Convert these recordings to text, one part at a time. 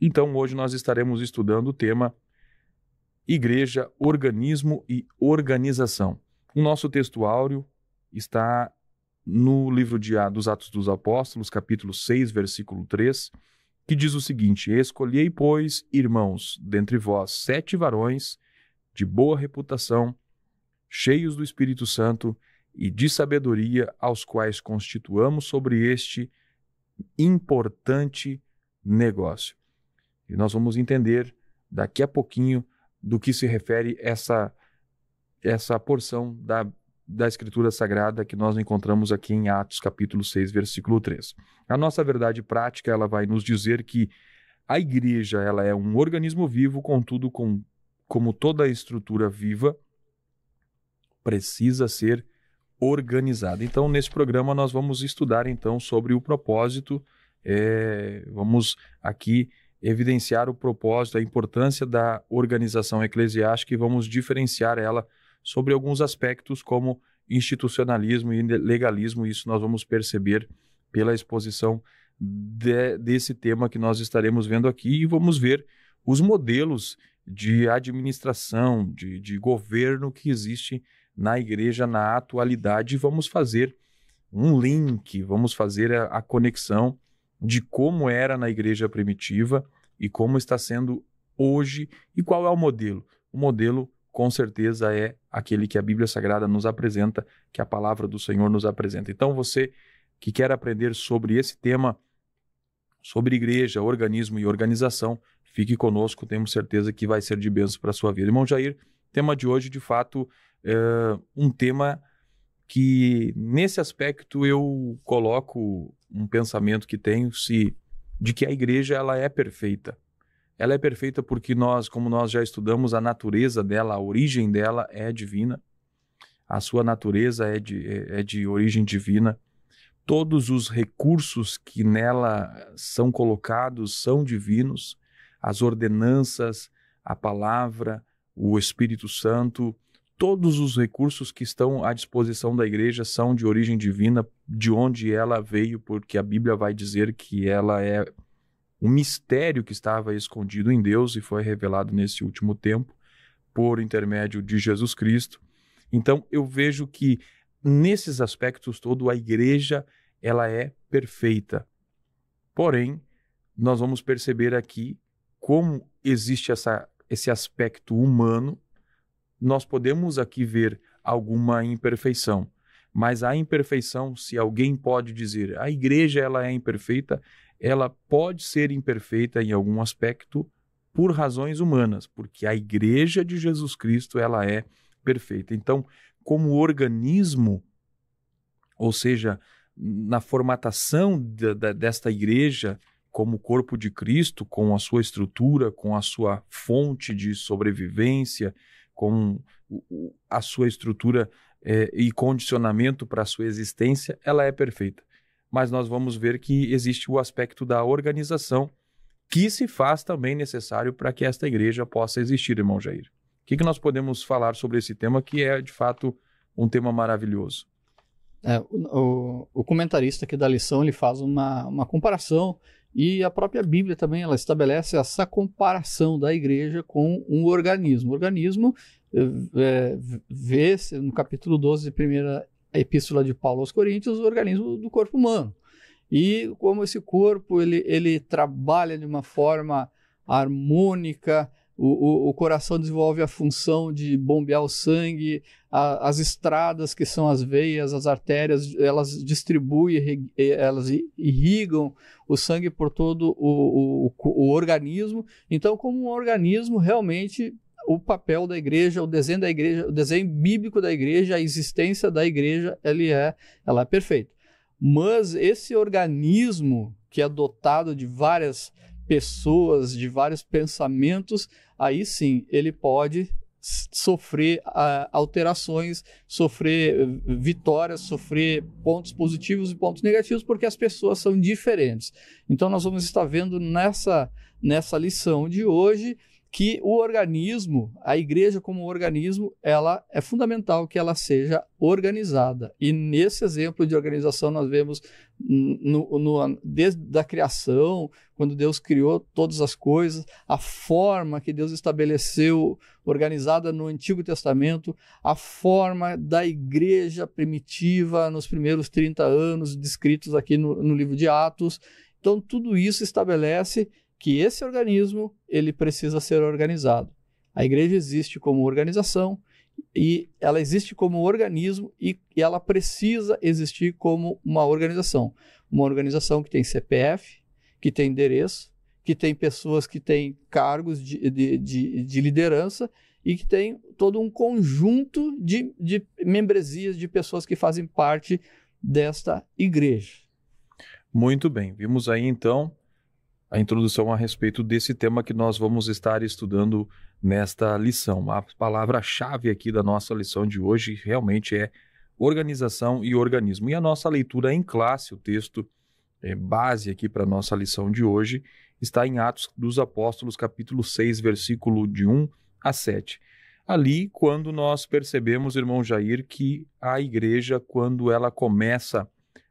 Então, hoje nós estaremos estudando o tema Igreja, Organismo e Organização. O nosso texto áureo está no livro dos Atos dos Apóstolos, capítulo 6, versículo 3, que diz o seguinte: Escolhei, pois, irmãos, dentre vós 7 varões de boa reputação, cheios do Espírito Santo e de sabedoria, aos quais constituamos sobre este importante negócio. E nós vamos entender daqui a pouquinho do que se refere essa porção da Escritura Sagrada que nós encontramos aqui em Atos capítulo 6, versículo 3. A nossa verdade prática, ela vai nos dizer que a igreja, ela é um organismo vivo, contudo, como toda estrutura viva, precisa ser organizada. Então, nesse programa, nós vamos estudar, então, sobre o propósito, vamos aqui evidenciar o propósito, a importância da organização eclesiástica e vamos diferenciar ela sobre alguns aspectos como institucionalismo e legalismo. Isso nós vamos perceber pela exposição desse tema que nós estaremos vendo aqui, e vamos ver os modelos de administração, de governo que existe na igreja na atualidade. Vamos fazer um link, vamos fazer a conexão de como era na igreja primitiva e como está sendo hoje e qual é o modelo. O modelo, com certeza, é aquele que a Bíblia Sagrada nos apresenta, que a palavra do Senhor nos apresenta. Então, você que quer aprender sobre esse tema, sobre igreja, organismo e organização, fique conosco, temos certeza que vai ser de bênção para a sua vida. Irmão Jair, tema de hoje, de fato, é um tema que, nesse aspecto, eu coloco um pensamento que tenho, de que a igreja ela é perfeita. Ela é perfeita porque como nós já estudamos, a natureza dela, a origem dela é divina. A sua natureza é de origem divina. Todos os recursos que nela são colocados são divinos. As ordenanças, a palavra, o Espírito Santo, todos os recursos que estão à disposição da igreja são de origem divina, de onde ela veio, porque a Bíblia vai dizer que ela é um mistério que estava escondido em Deus e foi revelado nesse último tempo por intermédio de Jesus Cristo. Então, eu vejo que nesses aspectos todos a igreja ela é perfeita. Porém, nós vamos perceber aqui como existe esse aspecto humano. Nós podemos aqui ver alguma imperfeição, mas a imperfeição, se alguém pode dizer a igreja ela é imperfeita, ela pode ser imperfeita em algum aspecto por razões humanas, porque a igreja de Jesus Cristo ela é perfeita. Então, como organismo, ou seja, na formatação desta igreja como corpo de Cristo, com a sua estrutura, com a sua fonte de sobrevivência, com a sua estrutura e condicionamento para a sua existência, ela é perfeita. Mas nós vamos ver que existe o aspecto da organização que se faz também necessário para que esta igreja possa existir, irmão Jair. O que nós podemos falar sobre esse tema, que é, de fato, um tema maravilhoso? O comentarista aqui da lição ele faz uma comparação, e a própria Bíblia também ela estabelece essa comparação da igreja com um organismo. O organismo vê-se no capítulo 12 da primeira epístola de Paulo aos Coríntios, o organismo do corpo humano. E como esse corpo ele trabalha de uma forma harmônica, o coração desenvolve a função de bombear o sangue, as estradas que são as veias, as artérias, elas distribuem, elas irrigam o sangue por todo o organismo. Então, como um organismo, realmente, o papel da igreja, o desenho da igreja, o desenho bíblico da igreja, a existência da igreja, ela é perfeita. Mas esse organismo que é dotado de várias pessoas, de vários pensamentos, aí sim, ele pode sofrer alterações, sofrer vitórias, sofrer pontos positivos e pontos negativos, porque as pessoas são diferentes. Então nós vamos estar vendo nessa lição de hoje que o organismo, a igreja como organismo, ela é fundamental que ela seja organizada. E nesse exemplo de organização nós vemos desde a criação, quando Deus criou todas as coisas, a forma que Deus estabeleceu organizada no Antigo Testamento, a forma da igreja primitiva nos primeiros 30 anos, descritos aqui no livro de Atos. Então tudo isso estabelece que esse organismo ele precisa ser organizado. A igreja existe como organização e ela existe como organismo e ela precisa existir como uma organização. Uma organização que tem CPF, que tem endereço, que tem pessoas que têm cargos de liderança e que tem todo um conjunto de membresias de pessoas que fazem parte desta igreja. Muito bem, vimos aí então a introdução a respeito desse tema que nós vamos estar estudando nesta lição. A palavra-chave aqui da nossa lição de hoje realmente é organização e organismo. E a nossa leitura em classe, o texto base aqui para a nossa lição de hoje, está em Atos dos Apóstolos, capítulo 6, versículo de 1 a 7. Ali, quando nós percebemos, irmão Jair, que a igreja, quando ela começa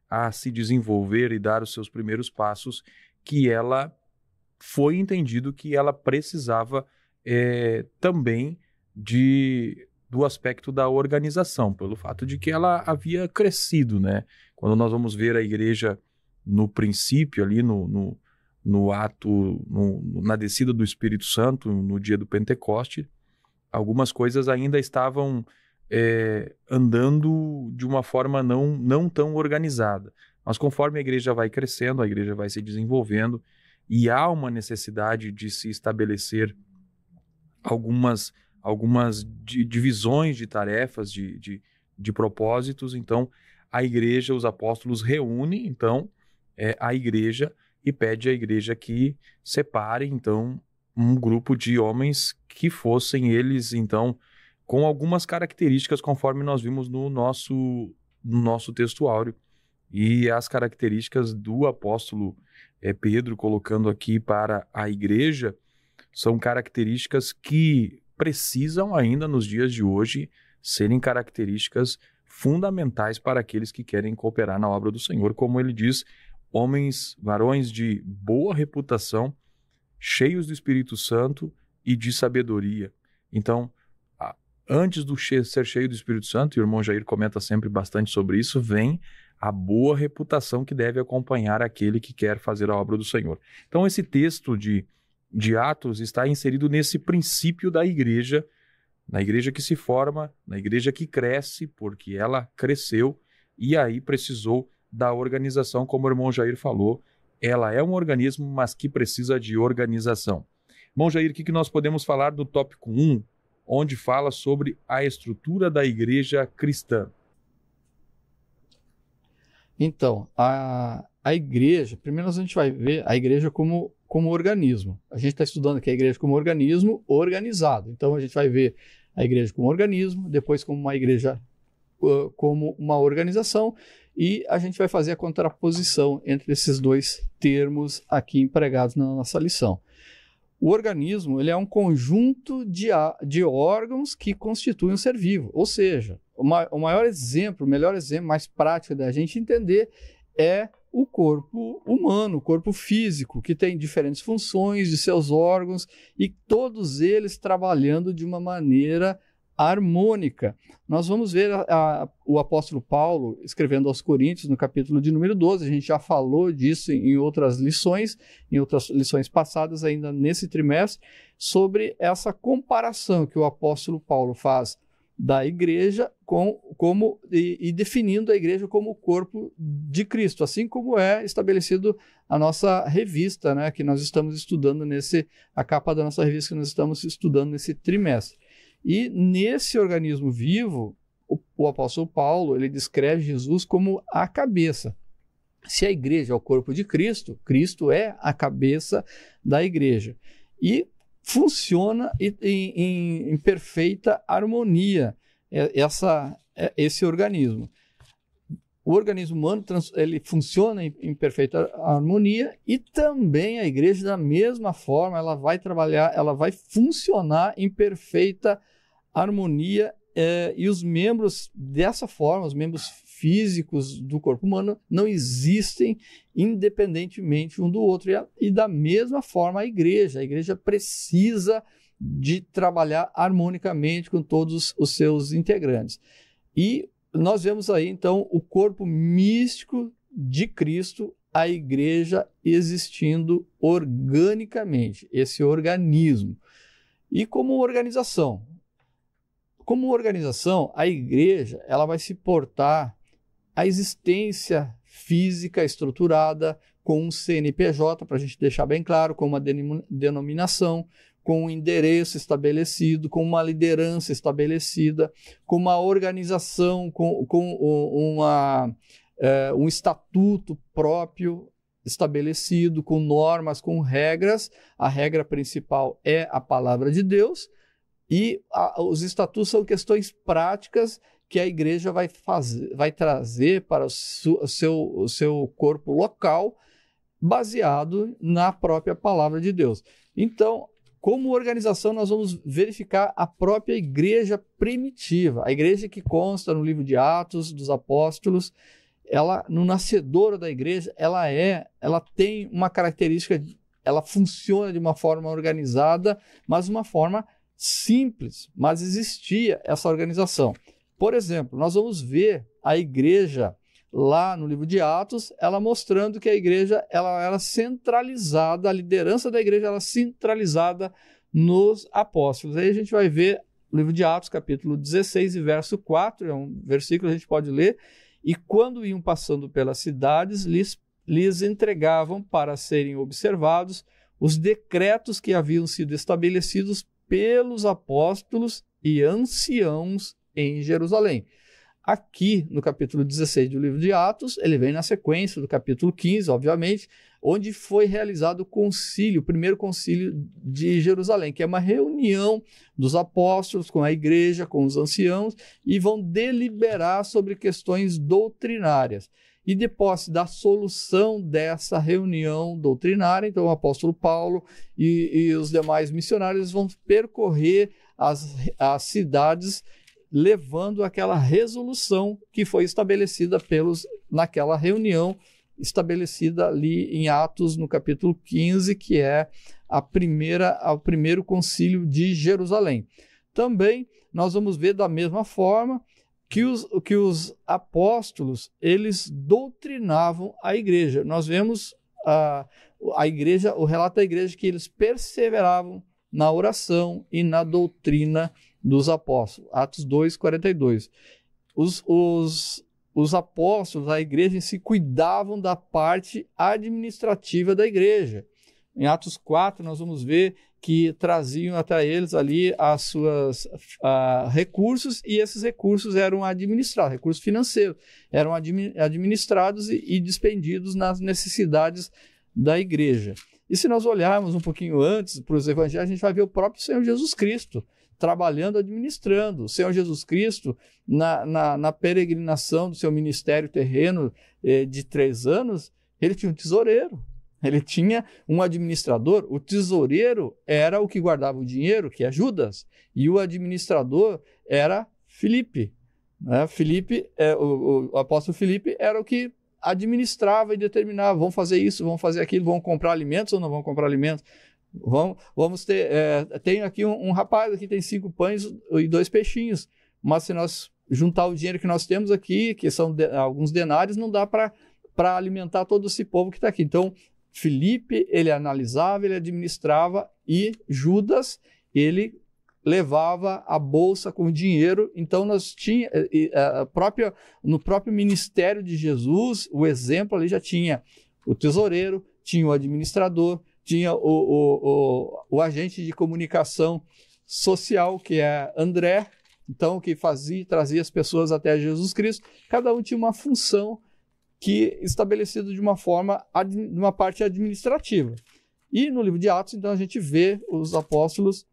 a se desenvolver e dar os seus primeiros passos, que ela foi entendido que ela precisava também do aspecto da organização, pelo fato de que ela havia crescido, né? Quando nós vamos ver a igreja no princípio, ali no ato, na descida do Espírito Santo, no dia do Pentecoste, algumas coisas ainda estavam andando de uma forma não tão organizada. Mas conforme a igreja vai crescendo, a igreja vai se desenvolvendo e há uma necessidade de se estabelecer algumas divisões de tarefas, de propósitos. Então, a igreja, os apóstolos reúnem, então, a igreja e pede à igreja que separe, então, um grupo de homens que fossem eles, então, com algumas características, conforme nós vimos no nosso texto áureo. E as características do apóstolo Pedro, colocando aqui para a igreja, são características que precisam ainda nos dias de hoje serem características fundamentais para aqueles que querem cooperar na obra do Senhor. Como ele diz, varões de boa reputação, cheios do Espírito Santo e de sabedoria. Então, antes do ser cheio do Espírito Santo, e o irmão Jair comenta sempre bastante sobre isso, vem a boa reputação que deve acompanhar aquele que quer fazer a obra do Senhor. Então, esse texto de Atos está inserido nesse princípio da igreja, na igreja que se forma, na igreja que cresce, porque ela cresceu e aí precisou da organização, como o irmão Jair falou. Ela é um organismo, mas que precisa de organização. Irmão Jair, o que nós podemos falar do tópico 1, onde fala sobre a estrutura da igreja cristã? Então, a igreja, primeiro a gente vai ver a igreja como organismo. A gente está estudando aqui a igreja como organismo organizado. Então, a gente vai ver a igreja como organismo, depois como uma igreja, como uma organização, e a gente vai fazer a contraposição entre esses dois termos aqui empregados na nossa lição. O organismo ele é um conjunto de órgãos que constituem um ser vivo, ou seja, o maior exemplo, o melhor exemplo, mais prático da gente entender é o corpo humano, o corpo físico, que tem diferentes funções de seus órgãos e todos eles trabalhando de uma maneira harmônica. Nós vamos ver o apóstolo Paulo escrevendo aos Coríntios no capítulo de número 12, a gente já falou disso em outras lições passadas ainda nesse trimestre, sobre essa comparação que o apóstolo Paulo faz da igreja e definindo a igreja como o corpo de Cristo, assim como é estabelecido a nossa revista, né, que nós estamos estudando a capa da nossa revista que nós estamos estudando nesse trimestre. E nesse organismo vivo, o apóstolo Paulo ele descreve Jesus como a cabeça. Se a igreja é o corpo de Cristo, Cristo é a cabeça da igreja. E funciona em perfeita harmonia esse organismo. o organismo humano ele funciona em perfeita harmonia, e também a igreja, da mesma forma, ela vai trabalhar, ela vai funcionar em perfeita harmonia, e os membros dessa forma, os membros físicos do corpo humano, não existem independentemente um do outro. E da mesma forma a igreja precisa de trabalhar harmonicamente com todos os seus integrantes. E nós vemos aí, então, o corpo místico de Cristo, a igreja existindo organicamente, esse organismo. E como organização, a igreja ela vai se portar a existência física estruturada com um CNPJ, para a gente deixar bem claro, com uma denominação, com um endereço estabelecido, com uma liderança estabelecida, com uma organização, com um estatuto próprio estabelecido, com normas, com regras. A regra principal é a palavra de Deus, e os estatutos são questões práticas que a igreja vai trazer para o seu corpo local, baseado na própria palavra de Deus. Então, como organização, nós vamos verificar a própria igreja primitiva, a igreja que consta no livro de Atos dos Apóstolos. Ela, no nascedouro da igreja, ela tem uma característica, ela funciona de uma forma organizada, mas uma forma simples, mas existia essa organização. Por exemplo, nós vamos ver a igreja lá no livro de Atos, ela mostrando que a igreja ela era centralizada, a liderança da igreja era centralizada nos apóstolos. Aí a gente vai ver o livro de Atos, capítulo 16 e verso 4, é um versículo que a gente pode ler. E quando iam passando pelas cidades, lhes entregavam para serem observados os decretos que haviam sido estabelecidos pelos apóstolos e anciãos em Jerusalém. Aqui, no capítulo 16 do livro de Atos, ele vem na sequência do capítulo 15, obviamente, onde foi realizado o primeiro concílio de Jerusalém, que é uma reunião dos apóstolos com a igreja, com os anciãos, e vão deliberar sobre questões doutrinárias. E depois da solução dessa reunião doutrinária, então o apóstolo Paulo e os demais missionários vão percorrer as cidades, levando aquela resolução que foi estabelecida naquela reunião estabelecida ali em Atos, no capítulo 15, que é o primeiro concílio de Jerusalém. Também nós vamos ver da mesma forma que os apóstolos, eles doutrinavam a igreja. Nós vemos o relato da igreja que eles perseveravam na oração e na doutrina dos apóstolos. Atos 2, 42. Os apóstolos, a igreja em si, cuidavam da parte administrativa da igreja. Em Atos 4, nós vamos ver que traziam até eles ali as suas recursos, e esses recursos eram administrados, recursos financeiros, eram administrados e dispendidos nas necessidades da igreja. E se nós olharmos um pouquinho antes para os evangelhos, a gente vai ver o próprio Senhor Jesus Cristo trabalhando, administrando. O Senhor Jesus Cristo, na peregrinação do seu ministério terreno de 3 anos, ele tinha um tesoureiro, ele tinha um administrador. O tesoureiro era o que guardava o dinheiro, que é Judas, e o administrador era Filipe. O apóstolo Filipe era o que administrava e determinava: vão fazer isso, vão fazer aquilo, vão comprar alimentos ou não vão comprar alimentos. Vamos ter, tem aqui um rapaz, aqui tem 5 pães e 2 peixinhos, mas se nós juntar o dinheiro que nós temos aqui, que são alguns denários, não dá para alimentar todo esse povo que está aqui. Então, Filipe, ele analisava, ele administrava, e Judas, ele levava a bolsa com dinheiro. Então, no próprio ministério de Jesus, o exemplo ali já tinha o tesoureiro, tinha o administrador, tinha o agente de comunicação social, que é André, então, que trazia as pessoas até Jesus Cristo. Cada um tinha uma função estabelecida de uma parte administrativa. E no livro de Atos, então, a gente vê os apóstolos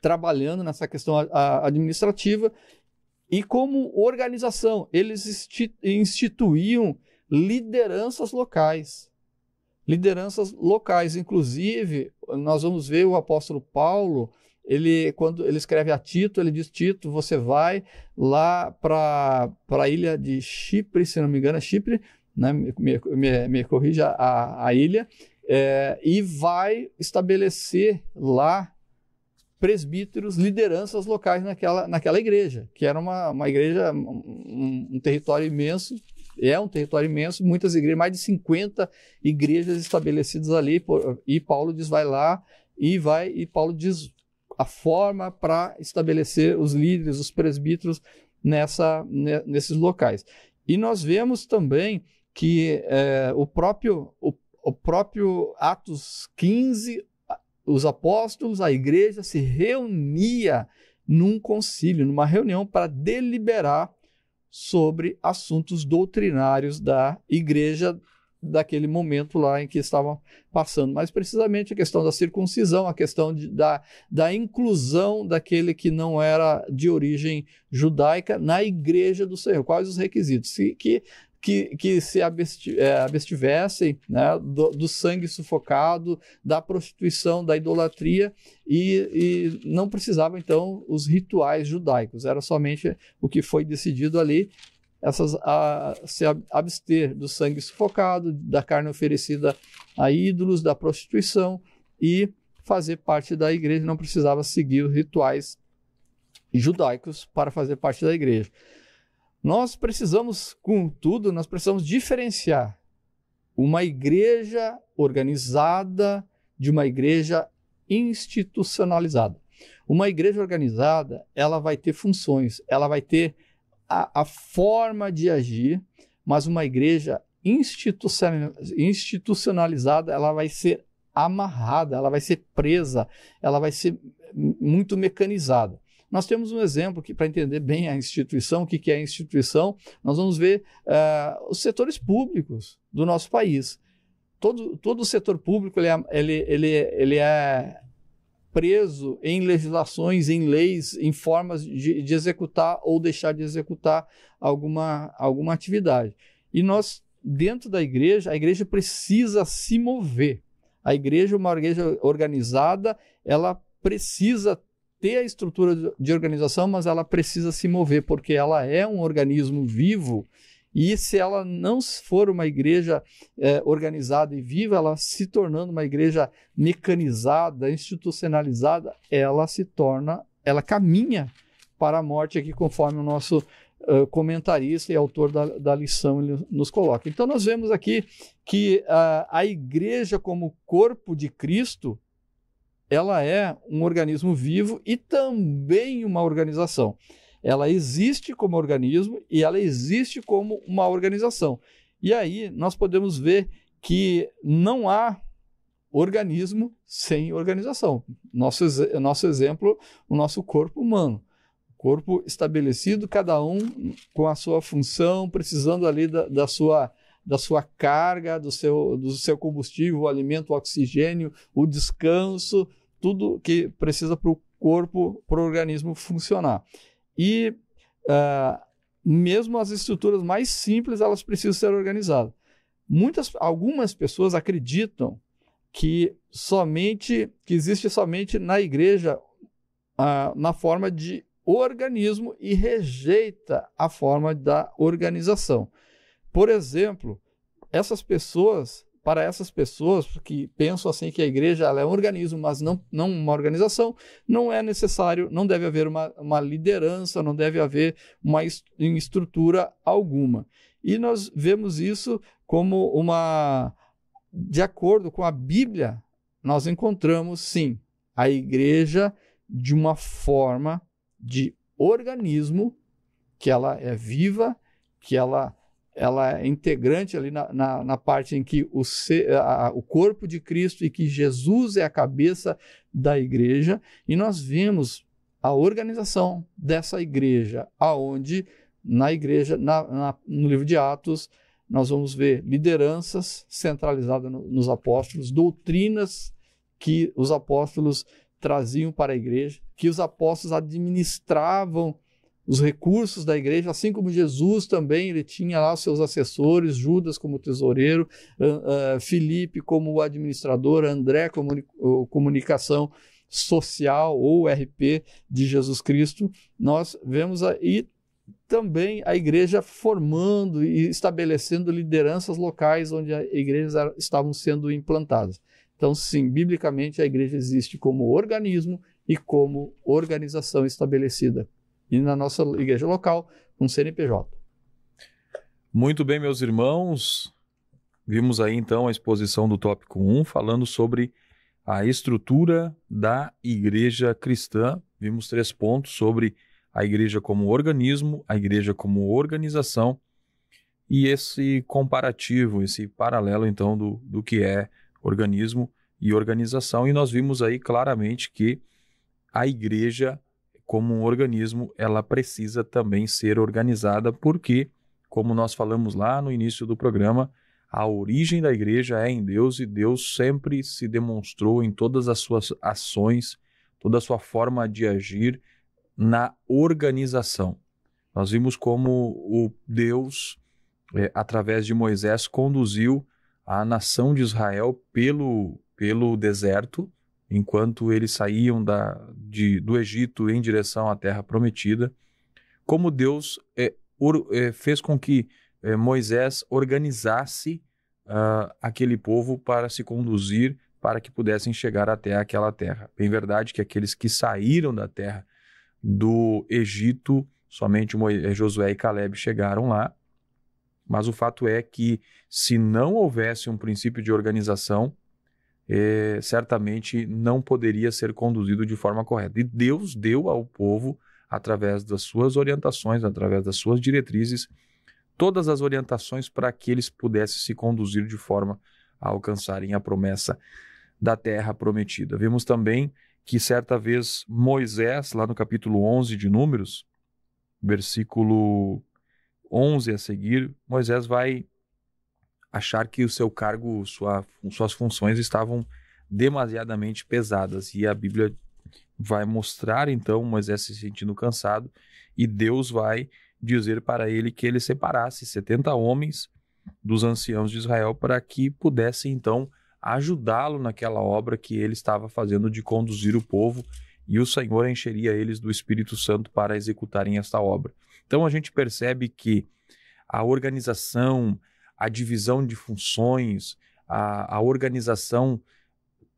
trabalhando nessa questão administrativa, E como organização, eles instituíam lideranças locais. Lideranças locais, inclusive, nós vamos ver o apóstolo Paulo, quando ele escreve a Tito, ele diz: Tito, você vai lá para a ilha de Chipre, se não me engano, é Chipre, né? me corrija a ilha, e vai estabelecer lá presbíteros, lideranças locais naquela igreja, que era uma igreja, um território imenso, um território imenso, muitas igrejas, mais de 50 igrejas estabelecidas ali, e Paulo diz: vai lá, e Paulo diz a forma para estabelecer os líderes, os presbíteros nesses locais. E nós vemos também que o próprio Atos 15, os apóstolos, a igreja se reunia num concílio, numa reunião para deliberar sobre assuntos doutrinários da igreja daquele momento lá em que estavam passando. Mas precisamente a questão da circuncisão, a questão da inclusão daquele que não era de origem judaica na igreja do Senhor. Quais os requisitos? Que se abstivessem, né, do sangue sufocado, da prostituição, da idolatria, e não precisavam, então, os rituais judaicos. Era somente o que foi decidido ali, se abster do sangue sufocado, da carne oferecida a ídolos, da prostituição, e fazer parte da igreja. Não precisava seguir os rituais judaicos para fazer parte da igreja. Nós precisamos, contudo, diferenciar uma igreja organizada de uma igreja institucionalizada. Uma igreja organizada, ela vai ter funções, ela vai ter a forma de agir, mas uma igreja institucionalizada, ela vai ser amarrada, ela vai ser presa, ela vai ser muito mecanizada. Nós temos um exemplo para entender bem a instituição, o que é a instituição. Nós vamos ver os setores públicos do nosso país. Todo o setor público ele é preso em legislações, em leis, em formas de executar ou deixar de executar alguma atividade. E nós, dentro da igreja, a igreja precisa se mover. A igreja, uma igreja organizada, ela precisa ter a estrutura de organização, mas ela precisa se mover, porque ela é um organismo vivo, e se ela não for uma igreja organizada e viva, ela se tornando uma igreja mecanizada, institucionalizada, ela caminha para a morte aqui, conforme o nosso comentarista e autor da lição ele nos coloca. Então nós vemos aqui que a igreja como corpo de Cristo, ela é um organismo vivo e também uma organização. Ela existe como organismo e ela existe como uma organização. E aí nós podemos ver que não há organismo sem organização. Nosso exemplo, o nosso corpo humano. Corpo estabelecido, cada um com a sua função, precisando ali da sua carga, do seu combustível, o alimento, o oxigênio, o descanso, tudo que precisa para o corpo, para o organismo funcionar. E mesmo as estruturas mais simples, elas precisam ser organizadas. Algumas pessoas acreditam que existe somente na igreja na forma de organismo e rejeita a forma da organização. Por exemplo, para essas pessoas que pensam assim que a igreja ela é um organismo, mas não uma organização, não é necessário, não deve haver uma liderança, não deve haver uma estrutura alguma. E nós vemos isso como de acordo com a Bíblia, nós encontramos, sim, a igreja de uma forma de organismo, que ela é viva, que ela é integrante ali na parte em que o corpo de Cristo e que Jesus é a cabeça da igreja, e nós vemos a organização dessa igreja, aonde na igreja, no livro de Atos, nós vamos ver lideranças centralizadas nos apóstolos, doutrinas que os apóstolos traziam para a igreja, que os apóstolos administravam os recursos da igreja, assim como Jesus também, ele tinha lá os seus assessores, Judas como tesoureiro, Filipe como administrador, André como comunicação social ou RP de Jesus Cristo. Nós vemos aí também a igreja formando e estabelecendo lideranças locais onde as igrejas estavam sendo implantadas. Então, sim, biblicamente a igreja existe como organismo e como organização estabelecida. E na nossa igreja local, um CNPJ. Muito bem, meus irmãos. Vimos aí então a exposição do tópico 1, falando sobre a estrutura da igreja cristã. Vimos 3 pontos sobre a igreja como organismo, a igreja como organização e esse comparativo, esse paralelo então do que é organismo e organização. E nós vimos aí claramente que a igreja como um organismo, ela precisa também ser organizada, porque, como nós falamos lá no início do programa, a origem da igreja é em Deus e Deus sempre se demonstrou em todas as suas ações, toda a sua forma de agir na organização. Nós vimos como o Deus, através de Moisés, conduziu a nação de Israel pelo deserto, enquanto eles saíam do Egito em direção à Terra Prometida, como Deus fez com que Moisés organizasse aquele povo para se conduzir, para que pudessem chegar até aquela terra. Bem verdade que aqueles que saíram da terra do Egito, somente Josué e Caleb chegaram lá, mas o fato é que se não houvesse um princípio de organização, certamente não poderia ser conduzido de forma correta. E Deus deu ao povo, através das suas orientações, através das suas diretrizes, todas as orientações para que eles pudessem se conduzir de forma a alcançarem a promessa da terra prometida. Vemos também que certa vez Moisés, lá no capítulo 11 de Números, versículo 11 a seguir, Moisés vai achar que o seu cargo, suas funções estavam demasiadamente pesadas, e a Bíblia vai mostrar então Moisés se sentindo cansado, e Deus vai dizer para ele que ele separasse 70 homens dos anciãos de Israel para que pudessem então ajudá-lo naquela obra que ele estava fazendo de conduzir o povo, e o Senhor encheria eles do Espírito Santo para executarem esta obra. Então a gente percebe que a organização, a divisão de funções, a organização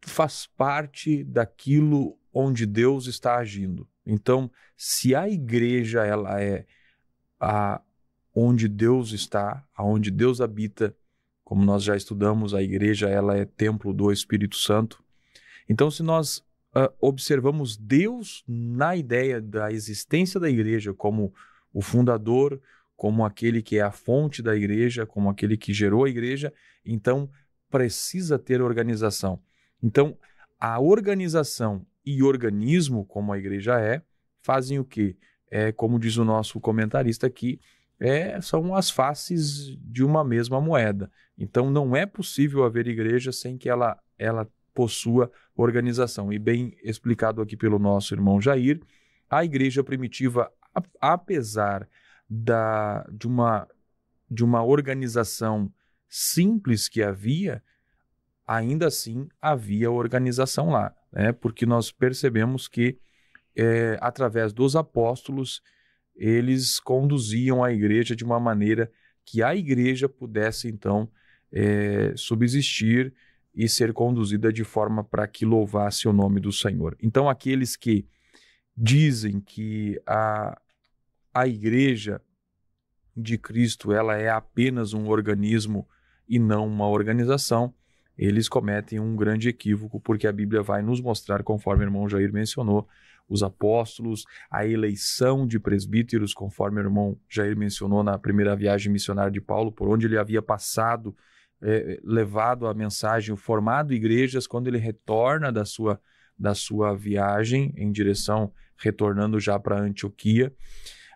faz parte daquilo onde Deus está agindo. Então, se a igreja ela é onde Deus está, aonde Deus habita, como nós já estudamos, a igreja ela é templo do Espírito Santo. Então, se nós observamos Deus na ideia da existência da igreja como o fundador, como aquele que é a fonte da igreja, como aquele que gerou a igreja, então precisa ter organização. Então, a organização e organismo, como a igreja fazem o quê? Como diz o nosso comentarista aqui, são as faces de uma mesma moeda. Então, não é possível haver igreja sem que ela possua organização. E bem explicado aqui pelo nosso irmão Jair, a igreja primitiva, apesar de uma organização simples que havia, ainda assim havia organização lá, né? Porque nós percebemos que através dos apóstolos eles conduziam a igreja de uma maneira que a igreja pudesse então subsistir e ser conduzida de forma para que louvasse o nome do Senhor. Então aqueles que dizem que a igreja de Cristo ela é apenas um organismo e não uma organização, eles cometem um grande equívoco, porque a Bíblia vai nos mostrar, conforme o irmão Jair mencionou, os apóstolos, a eleição de presbíteros, conforme o irmão Jair mencionou na primeira viagem missionária de Paulo, por onde ele havia passado, levado a mensagem, formado igrejas. Quando ele retorna da sua viagem em direção, retornando já para Antioquia,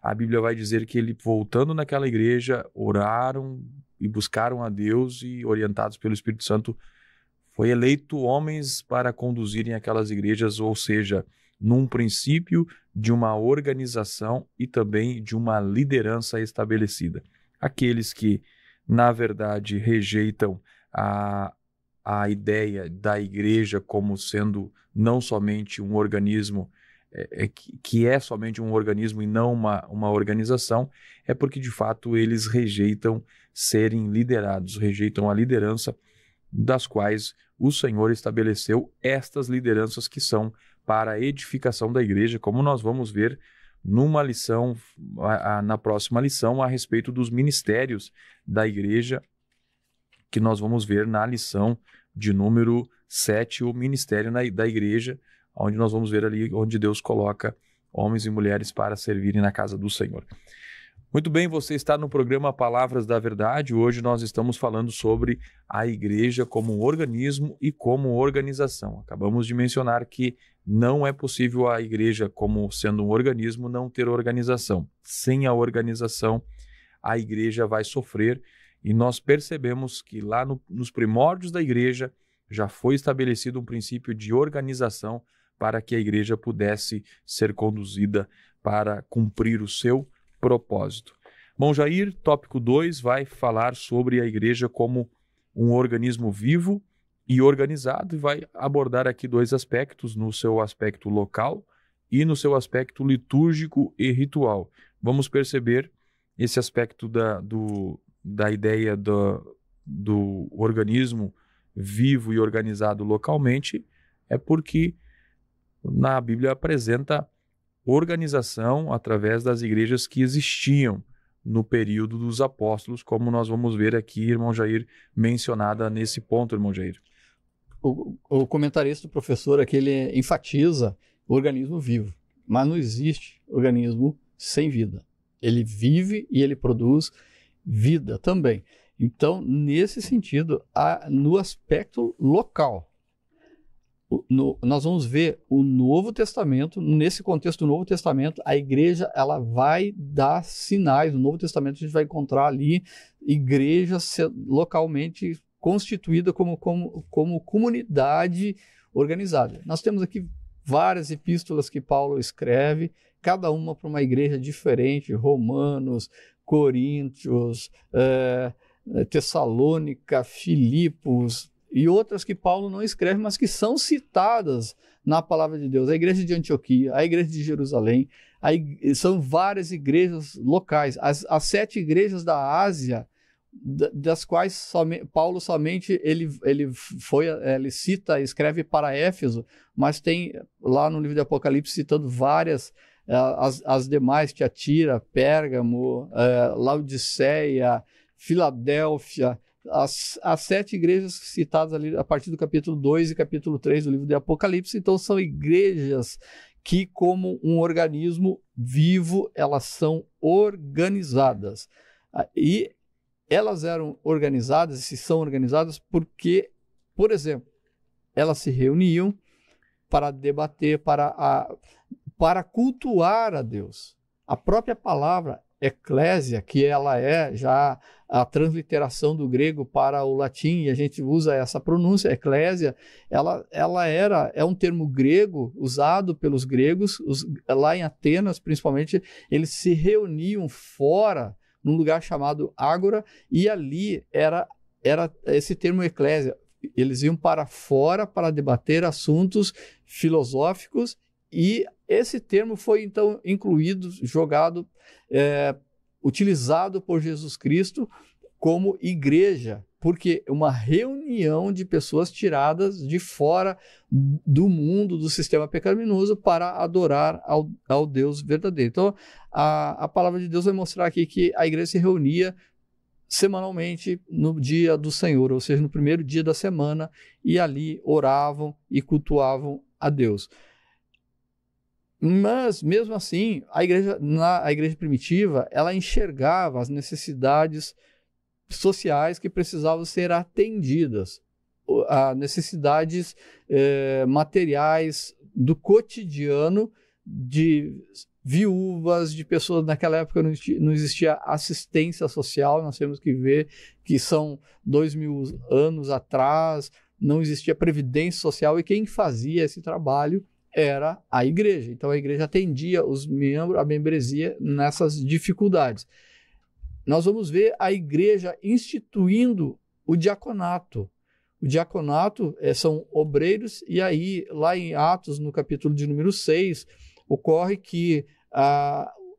a Bíblia vai dizer que ele, voltando naquela igreja, oraram e buscaram a Deus e, orientados pelo Espírito Santo, Foi eleito homens para conduzirem aquelas igrejas, ou seja, num princípio de uma organização e também de uma liderança estabelecida. Aqueles que, na verdade, rejeitam a ideia da igreja como sendo não somente um organismo, que é somente um organismo e não uma organização, é porque, de fato, eles rejeitam serem liderados, rejeitam a liderança das quais o Senhor estabeleceu estas lideranças que são para a edificação da igreja, como nós vamos ver numa lição, na próxima lição, a respeito dos ministérios da igreja, que nós vamos ver na lição de número 7, o ministério da igreja, onde nós vamos ver ali onde Deus coloca homens e mulheres para servirem na casa do Senhor. Muito bem, você está no programa Palavras da Verdade. Hoje nós estamos falando sobre a igreja como um organismo e como organização. Acabamos de mencionar que não é possível a igreja, como sendo um organismo, não ter organização. Sem a organização, a igreja vai sofrer, e nós percebemos que lá nos primórdios da igreja já foi estabelecido um princípio de organização para que a igreja pudesse ser conduzida para cumprir o seu propósito. Bom, Jair, tópico 2 vai falar sobre a igreja como um organismo vivo e organizado, e vai abordar aqui 2 aspectos, no seu aspecto local e no seu aspecto litúrgico e ritual. Vamos perceber esse aspecto da ideia do organismo vivo e organizado localmente, é porque na Bíblia apresenta organização através das igrejas que existiam no período dos apóstolos, como nós vamos ver aqui, irmão Jair, mencionada nesse ponto, irmão Jair. O comentarista, o professor, aqui, ele enfatiza o organismo vivo, mas não existe organismo sem vida. Ele vive e ele produz vida também. Então, nesse sentido, no aspecto local, nós vamos ver o Novo Testamento, nesse contexto do Novo Testamento, a igreja ela vai dar sinais. No Novo Testamento a gente vai encontrar ali igrejas localmente constituídas como comunidade organizada. Nós temos aqui várias epístolas que Paulo escreve, cada uma para uma igreja diferente: Romanos, Coríntios, Tessalônica, Filipos, e outras que Paulo não escreve, mas que são citadas na palavra de Deus. A igreja de Antioquia, a igreja de Jerusalém, são várias igrejas locais. As 7 igrejas da Ásia, das quais Paulo somente ele cita, escreve para Éfeso, mas tem lá no livro de Apocalipse citando várias, as demais: Tiatira, Pérgamo, Laodiceia, Filadélfia. As 7 igrejas citadas ali a partir do capítulo 2 e capítulo 3 do livro de Apocalipse. Então são igrejas que, como um organismo vivo, elas são organizadas. E elas eram organizadas, e se são organizadas, porque, por exemplo, elas se reuniam para debater, para cultuar a Deus. A própria palavra eclésia, que ela é já a transliteração do grego para o latim, e a gente usa essa pronúncia, eclésia, é um termo grego usado pelos gregos, lá em Atenas, principalmente, eles se reuniam fora, num lugar chamado ágora, e ali era esse termo eclésia. Eles iam para fora para debater assuntos filosóficos, e esse termo foi então incluído, jogado, utilizado por Jesus Cristo como igreja, porque uma reunião de pessoas tiradas de fora do mundo, do sistema pecaminoso, para adorar ao Deus verdadeiro. Então, a palavra de Deus vai mostrar aqui que a igreja se reunia semanalmente no dia do Senhor, ou seja, no primeiro dia da semana, e ali oravam e cultuavam a Deus. Mas, mesmo assim, a igreja primitiva, ela enxergava as necessidades sociais que precisavam ser atendidas, as necessidades materiais do cotidiano, de viúvas, de pessoas. Naquela época não existia assistência social. Nós temos que ver que são 2000 anos atrás, não existia previdência social, e quem fazia esse trabalho era a igreja. Então a igreja atendia os membros, a membresia nessas dificuldades. Nós vamos ver a igreja instituindo o diaconato. O diaconato são obreiros, e aí, lá em Atos, no capítulo de número 6, ocorre que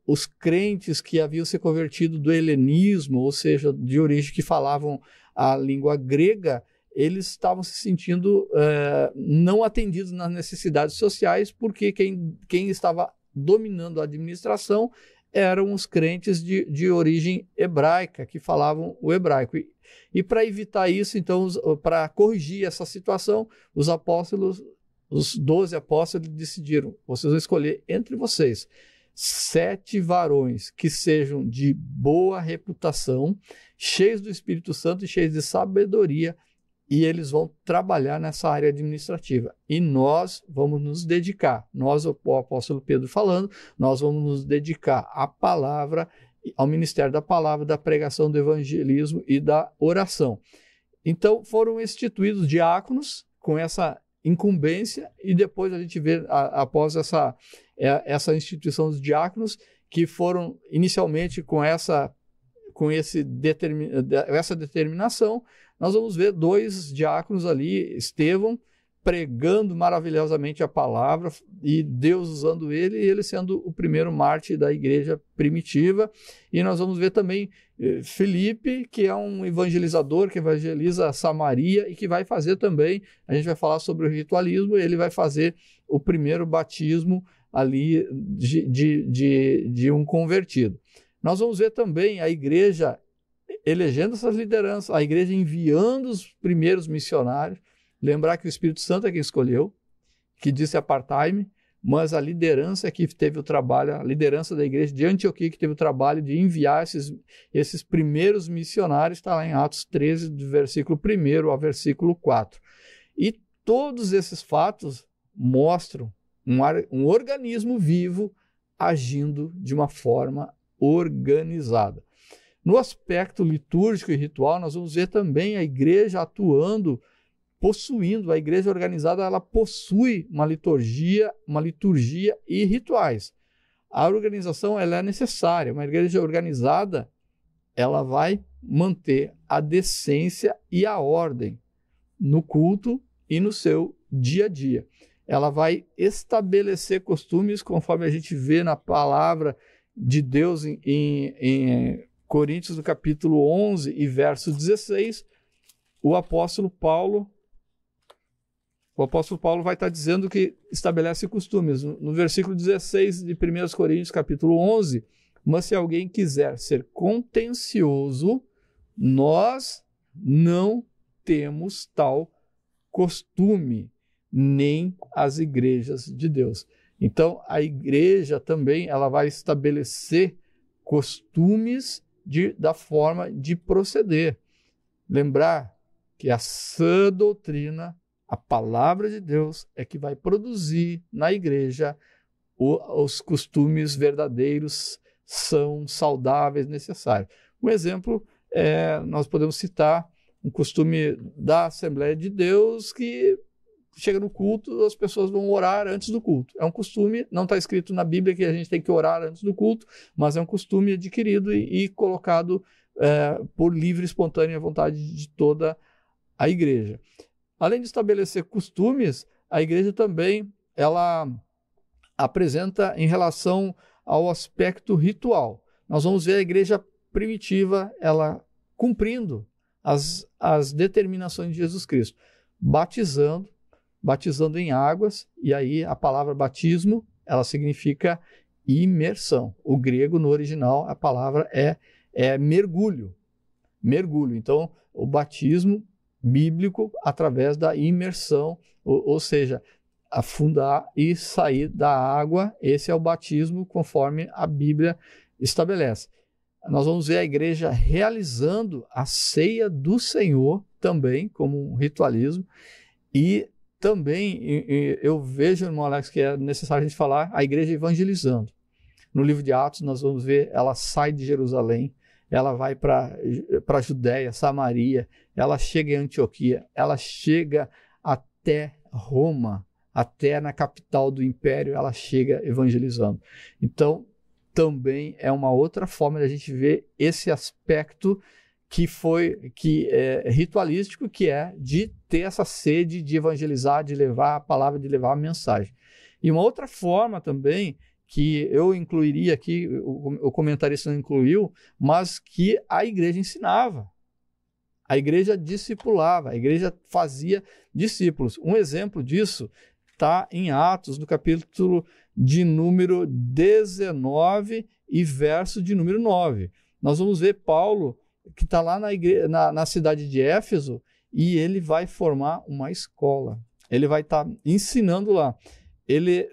os crentes que haviam se convertido do helenismo, ou seja, de origem que falavam a língua grega, eles estavam se sentindo não atendidos nas necessidades sociais, porque quem estava dominando a administração eram os crentes de origem hebraica, que falavam o hebraico. E para evitar isso, então, para corrigir essa situação, os 12 apóstolos decidiram: vocês vão escolher entre vocês 7 varões que sejam de boa reputação, cheios do Espírito Santo e cheios de sabedoria, e eles vão trabalhar nessa área administrativa. E nós vamos nos dedicar, nós, o apóstolo Pedro falando, nós vamos nos dedicar à palavra, ao ministério da palavra, da pregação do evangelismo e da oração. Então foram instituídos diáconos com essa incumbência, e depois a gente vê, após essa instituição dos diáconos, que foram inicialmente com essa determinação. Nós vamos ver 2 diáconos ali, Estevão, pregando maravilhosamente a palavra, e Deus usando ele, e ele sendo o primeiro mártir da igreja primitiva. E nós vamos ver também Filipe, que é um evangelizador, que evangeliza Samaria, e que vai fazer também, a gente vai falar sobre o ritualismo, ele vai fazer o primeiro batismo ali de um convertido. Nós vamos ver também a igreja elegendo essas lideranças, a igreja enviando os primeiros missionários. Lembrar que o Espírito Santo é quem escolheu, que disse apartai-me, mas a liderança que teve o trabalho, a liderança da igreja de Antioquia, que teve o trabalho de enviar esses primeiros missionários, está lá em Atos 13, do versículo 1 ao versículo 4. E todos esses fatos mostram um organismo vivo agindo de uma forma organizada. No aspecto litúrgico e ritual, nós vamos ver também a igreja atuando, possuindo, a igreja organizada, ela possui uma liturgia e rituais. A organização, ela é necessária. Uma igreja organizada, ela vai manter a decência e a ordem no culto e no seu dia a dia. Ela vai estabelecer costumes, conforme a gente vê na palavra de Deus em Coríntios, no capítulo 11 e verso 16, o apóstolo Paulo vai estar dizendo que estabelece costumes. No versículo 16 de 1 Coríntios, capítulo 11, mas se alguém quiser ser contencioso, nós não temos tal costume, nem as igrejas de Deus. Então, a igreja também ela vai estabelecer costumes da forma de proceder. Lembrar que a sã doutrina, a palavra de Deus, é que vai produzir na igreja os costumes verdadeiros, são saudáveis, necessários. Um exemplo, nós podemos citar um costume da Assembleia de Deus, que chega no culto, as pessoas vão orar antes do culto. É um costume, não está escrito na Bíblia que a gente tem que orar antes do culto, mas é um costume adquirido e colocado por livre e espontânea vontade de toda a igreja. Além de estabelecer costumes, a igreja também ela apresenta em relação ao aspecto ritual. Nós vamos ver a igreja primitiva ela cumprindo as determinações de Jesus Cristo, batizando em águas, e aí a palavra batismo, ela significa imersão. O grego, no original, a palavra é mergulho. Mergulho. Então, o batismo bíblico através da imersão, ou seja, afundar e sair da água, esse é o batismo conforme a Bíblia estabelece. Nós vamos ver a igreja realizando a ceia do Senhor também, como um ritualismo, e também eu vejo, irmão Alex, que é necessário a gente falar a igreja evangelizando. No livro de Atos nós vamos ver, ela sai de Jerusalém, ela vai para a Judéia, Samaria, ela chega em Antioquia, ela chega até Roma, até na capital do império, ela chega evangelizando. Então, também é uma outra forma de a gente ver esse aspecto que é ritualístico, que é de ter essa sede de evangelizar, de levar a palavra, de levar a mensagem. E uma outra forma também, que eu incluiria aqui, o comentarista não incluiu, mas que a igreja ensinava. A igreja discipulava, a igreja fazia discípulos. Um exemplo disso está em Atos, no capítulo de número 19 e verso de número 9. Nós vamos ver Paulo, que está lá na cidade de Éfeso, e ele vai formar uma escola. Ele vai estar ensinando lá. Ele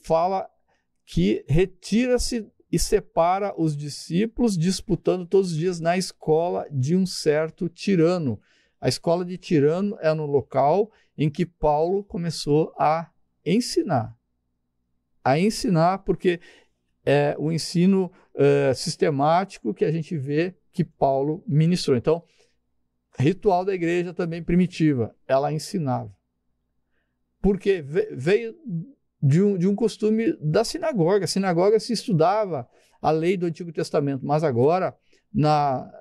fala que retira-se e separa os discípulos, disputando todos os dias na escola de um certo tirano. A escola de tirano é no local em que Paulo começou a ensinar. A ensinar, porque é o ensino sistemático que a gente vê que Paulo ministrou. Então, ritual da igreja também primitiva, ela ensinava. Porque veio de um costume da sinagoga. A sinagoga se estudava a lei do Antigo Testamento, mas agora, na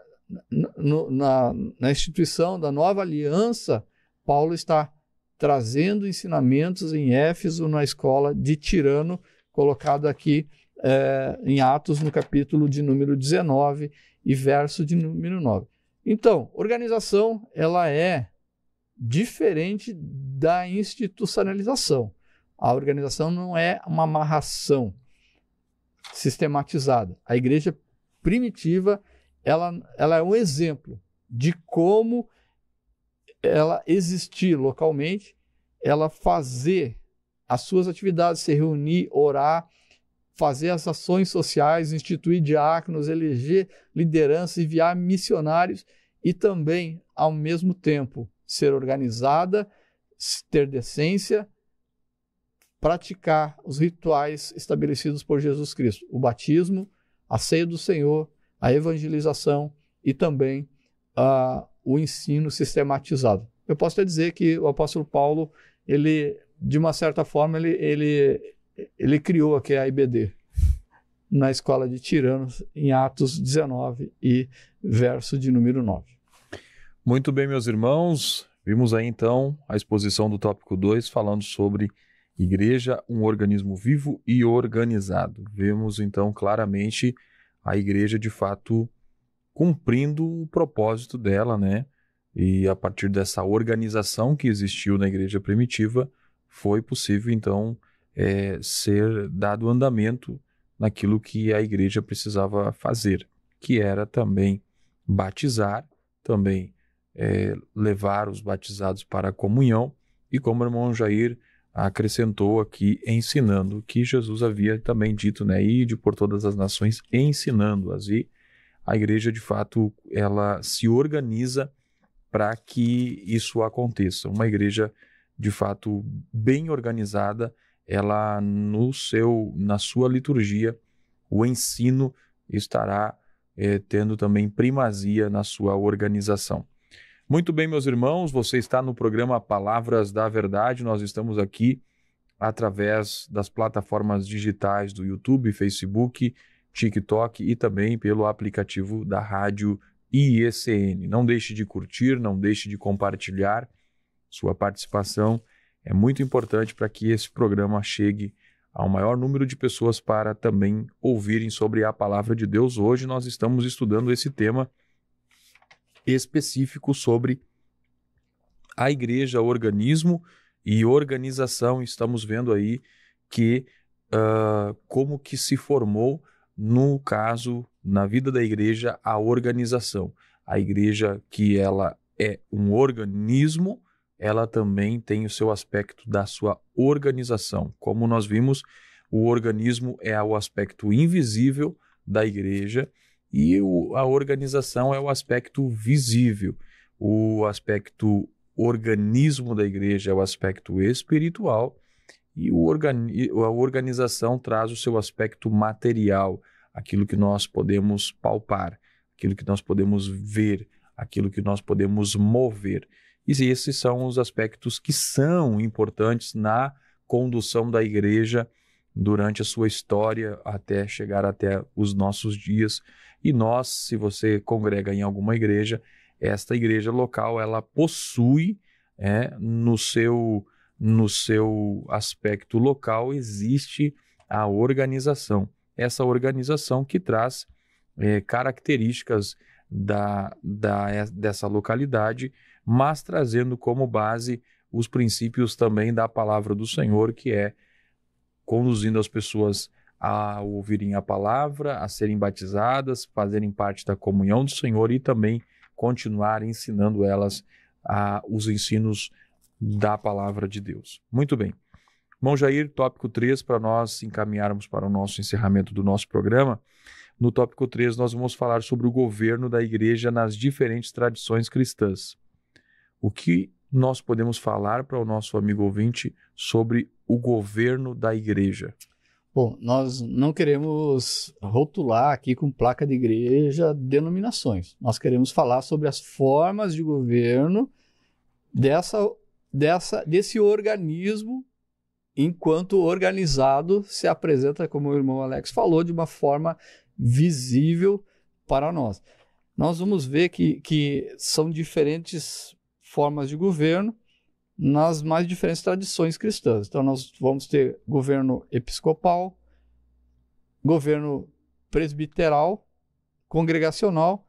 instituição da nova aliança, Paulo está trazendo ensinamentos em Éfeso, na escola de Tirano, colocado aqui em Atos, no capítulo de número 19 e verso de número 9. Então, organização, ela é diferente da institucionalização. A organização não é uma amarração sistematizada. A igreja primitiva, ela é um exemplo de como ela existir localmente, ela fazer as suas atividades, se reunir, orar, fazer as ações sociais, instituir diáconos, eleger liderança, enviar missionários e também, ao mesmo tempo, ser organizada, ter decência, praticar os rituais estabelecidos por Jesus Cristo, o batismo, a ceia do Senhor, a evangelização e também o ensino sistematizado. Eu posso até dizer que o apóstolo Paulo, ele, de uma certa forma, ele criou aqui a IBD, na escola de Tiranos, em Atos 19 e verso de número 9. Muito bem, meus irmãos, vimos aí então a exposição do tópico 2, falando sobre igreja, um organismo vivo e organizado. Vemos então claramente a igreja de fato cumprindo o propósito dela, né? E a partir dessa organização que existiu na igreja primitiva, foi possível então ser dado andamento naquilo que a igreja precisava fazer, que era também batizar, também levar os batizados para a comunhão, e como o irmão Jair acrescentou aqui, ensinando, que Jesus havia também dito, né, ide por todas as nações ensinando-as. E a igreja, de fato, ela se organiza para que isso aconteça. Uma igreja, de fato, bem organizada, ela na sua liturgia, o ensino estará tendo também primazia na sua organização. Muito bem, meus irmãos, você está no programa Palavras da Verdade. Nós estamos aqui através das plataformas digitais do YouTube, Facebook, TikTok e também pelo aplicativo da rádio IECN. Não deixe de curtir, não deixe de compartilhar. Sua participação é muito importante para que esse programa chegue ao maior número de pessoas para também ouvirem sobre a palavra de Deus. Hoje nós estamos estudando esse tema específico sobre a igreja, organismo e organização. Estamos vendo aí que como que se formou, no caso, na vida da igreja, a organização. A igreja, que ela é um organismo, ela também tem o seu aspecto da sua organização. Como nós vimos, o organismo é o aspecto invisível da igreja, e a organização é o aspecto visível. O aspecto organismo da igreja é o aspecto espiritual, e a organização traz o seu aspecto material, aquilo que nós podemos palpar, aquilo que nós podemos ver, aquilo que nós podemos mover. E esses são os aspectos que são importantes na condução da igreja durante a sua história até chegar até os nossos dias. E nós, se você congrega em alguma igreja, esta igreja local, ela possui, no seu aspecto local, existe a organização. Essa organização que traz características dessa localidade, mas trazendo como base os princípios também da palavra do Senhor, que é conduzindo as pessoas a ouvirem a palavra, a serem batizadas, fazerem parte da comunhão do Senhor e também continuar ensinando elas os ensinos da palavra de Deus. Muito bem. Irmão Jair, tópico 3, para nós encaminharmos para o nosso encerramento do nosso programa. No tópico 3, nós vamos falar sobre o governo da igreja nas diferentes tradições cristãs. O que nós podemos falar para o nosso amigo ouvinte sobre o governo da igreja? Bom, nós não queremos rotular aqui com placa de igreja denominações. Nós queremos falar sobre as formas de governo desse organismo, enquanto organizado se apresenta, como o irmão Alex falou, de uma forma visível para nós. Nós vamos ver que são diferentes formas de governo nas mais diferentes tradições cristãs. Então, nós vamos ter governo episcopal, governo presbiteral, congregacional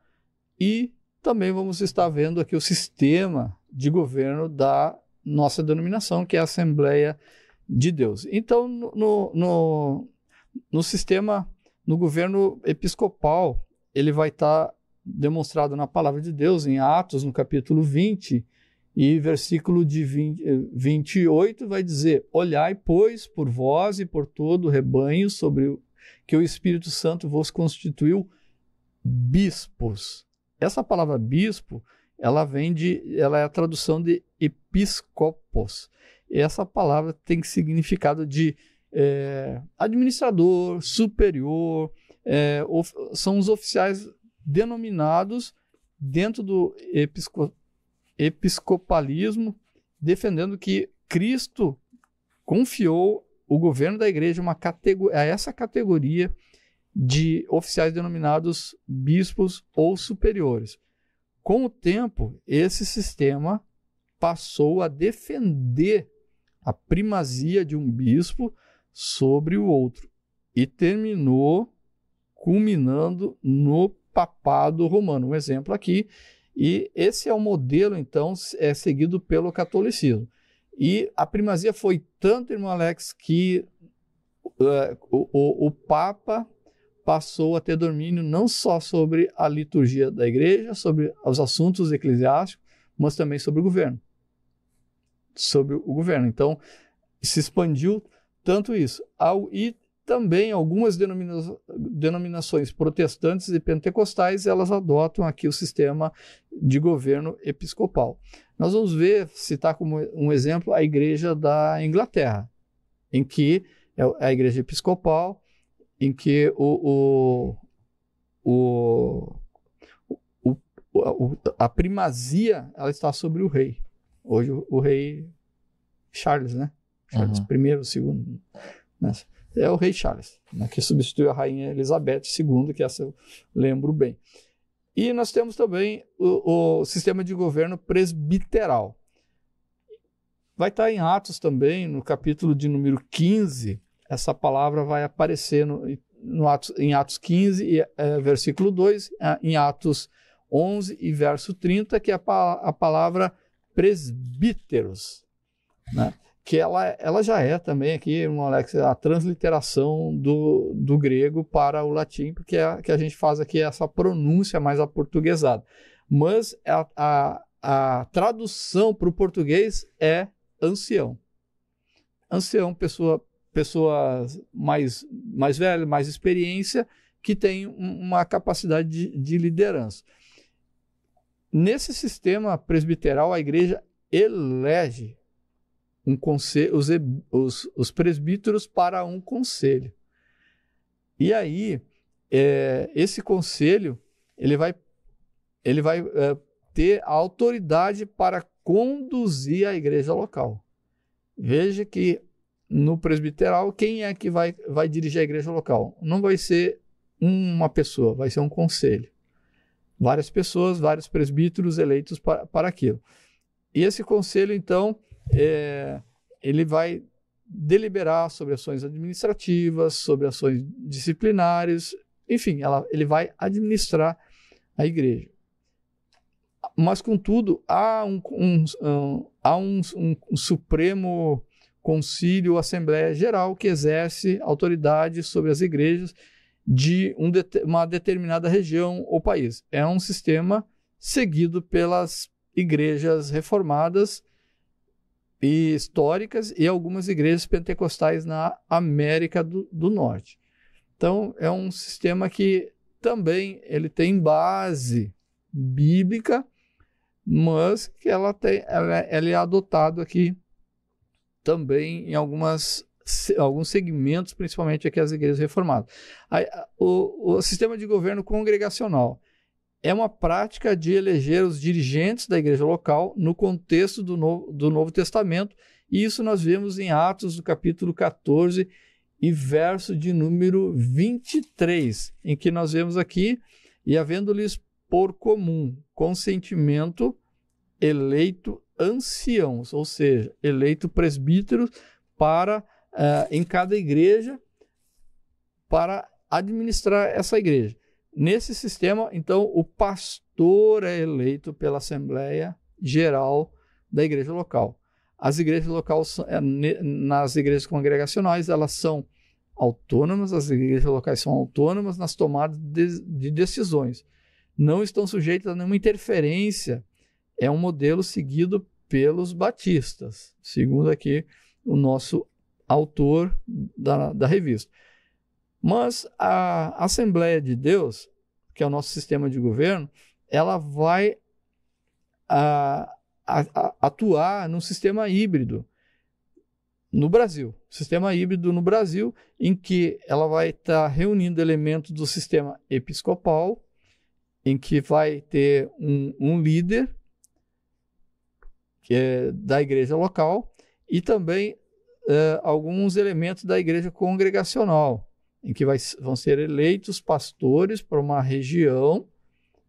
e também vamos estar vendo aqui o sistema de governo da nossa denominação, que é a Assembleia de Deus. Então, no sistema, no governo episcopal, ele vai estar demonstrado na palavra de Deus, em Atos, no capítulo 20, e versículo de 28 vai dizer: olhai, pois, por vós e por todo o rebanho sobre que o Espírito Santo vos constituiu bispos. Essa palavra bispo, ela é a tradução de episcopos. Essa palavra tem significado de administrador, superior, são os oficiais denominados dentro do episcopalismo, defendendo que Cristo confiou o governo da igreja a essa categoria de oficiais denominados bispos ou superiores. Com o tempo, esse sistema passou a defender a primazia de um bispo sobre o outro e terminou culminando no papado romano. Um exemplo aqui, e esse é o modelo, então, seguido pelo catolicismo. E a primazia foi tanto, irmão Alex, que o Papa passou a ter domínio não só sobre a liturgia da igreja, sobre os assuntos eclesiásticos, mas também sobre o governo. Então, se expandiu tanto isso. E também algumas denominações protestantes e pentecostais, elas adotam aqui o sistema de governo episcopal. Nós vamos citar como um exemplo a igreja da Inglaterra, em que é a igreja episcopal, em que a primazia ela está sobre o rei. Hoje o rei Charles, né? Charles I, II, né? É o rei Charles, né, que substituiu a rainha Elizabeth II, que essa eu lembro bem. E nós temos também o sistema de governo presbiteral. Vai estar em Atos também, no capítulo de número 15, essa palavra vai aparecer em Atos 15, versículo 2, em Atos 11 e verso 30, que é a palavra presbíteros, né? Que ela já é também aqui, Alex, a transliteração do grego para o latim, porque que a gente faz aqui essa pronúncia mais aportuguesada. Mas a tradução para o português é ancião. Ancião, pessoa mais velha, mais experiência, que tem uma capacidade de liderança. Nesse sistema presbiteral, a igreja elege os presbíteros para um conselho. E aí, esse conselho ele vai ter a autoridade para conduzir a igreja local. Veja que no presbiteral, quem é que vai dirigir a igreja local? Não vai ser uma pessoa, vai ser um conselho. Várias pessoas, vários presbíteros eleitos para aquilo. E esse conselho, então, ele vai deliberar sobre ações administrativas, sobre ações disciplinares, enfim, ele vai administrar a igreja. Mas, contudo, há um Supremo Concílio, Assembleia Geral, que exerce autoridade sobre as igrejas de uma determinada região ou país. É um sistema seguido pelas igrejas reformadas e históricas e algumas igrejas pentecostais na América do Norte. Então, é um sistema que também ele tem base bíblica, mas que ele é adotado aqui também em alguns segmentos, principalmente aqui as igrejas reformadas. O sistema de governo congregacional é uma prática de eleger os dirigentes da igreja local no contexto do Novo Testamento, e isso nós vemos em Atos, do capítulo 14 e verso de número 23, em que nós vemos aqui: e havendo-lhes por comum consentimento, eleito anciãos, ou seja, eleito presbíteros em cada igreja para administrar essa igreja. Nesse sistema, então, o pastor é eleito pela Assembleia Geral da igreja local. As igrejas locais, nas igrejas congregacionais, elas são autônomas, as igrejas locais são autônomas nas tomadas de decisões. Não estão sujeitas a nenhuma interferência. É um modelo seguido pelos batistas, segundo aqui o nosso autor da revista. Mas a Assembleia de Deus, que é o nosso sistema de governo, ela vai atuar num sistema híbrido no Brasil. Sistema híbrido no Brasil, em que ela vai estar reunindo elementos do sistema episcopal, em que vai ter um líder que é da igreja local, e também alguns elementos da igreja congregacional, em que vão ser eleitos pastores para uma região,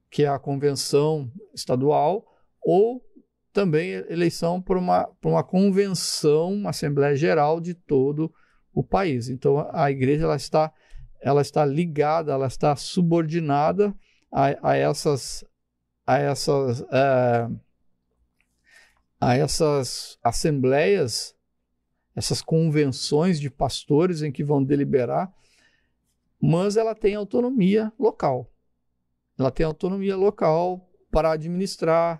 que é a convenção estadual, ou também eleição para uma convenção, uma Assembleia Geral de todo o país. Então, a igreja ela está ligada, ela está subordinada a essas assembleias, essas convenções de pastores em que vão deliberar, mas ela tem autonomia local. Ela tem autonomia local para administrar.